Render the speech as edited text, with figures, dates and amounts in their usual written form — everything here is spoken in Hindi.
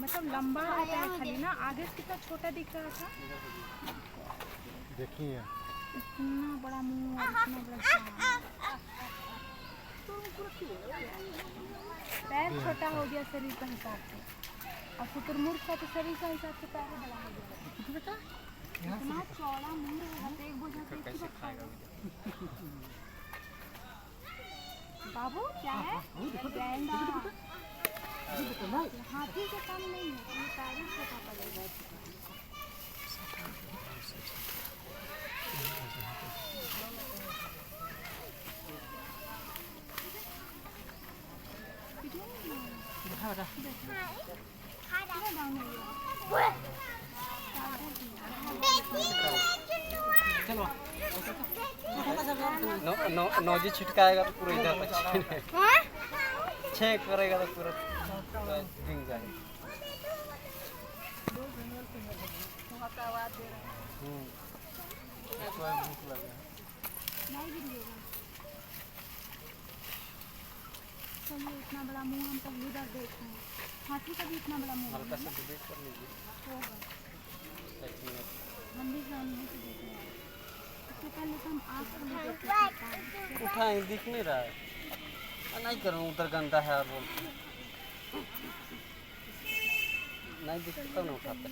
मतलब लंबा रहता है खाली ना, आगे से कितना छोटा दिख रहा था। देखिए इतना बड़ा मुंह और इतना बड़ा पैर छोटा हो गया शरीर के हिसाब से, और शुतुरमुर्ग का तो शरीर के हिसाब से पैर बड़ा हो गया। इतना चौड़ा मुंह रहेगा तो एक बोझा से कैसे खाएगा बाबू? क्या है? गैंडा। हाथी से कम नहीं है, ये पैर ही छोटा पड़ेगा। नौजी छिटकाएगा तो पूरा इधर तक छः करेगा तो पूरा डिंग जाएगा। चलिए, इतना बड़ा मुंह हम पहली बार देख रहे हैं। हाथी का भी इतना बड़ा मुंह हल्का सा डिबेट कर लीजिए। होगा। हम भी सामने से देख रहे हैं। इससे पहले तो हम आँख से नहीं देख सकते। उठाएं, दिख नहीं रहा है। नहीं करूँ, उधर गंदा है और बोल नहीं दिखता ना उठाते।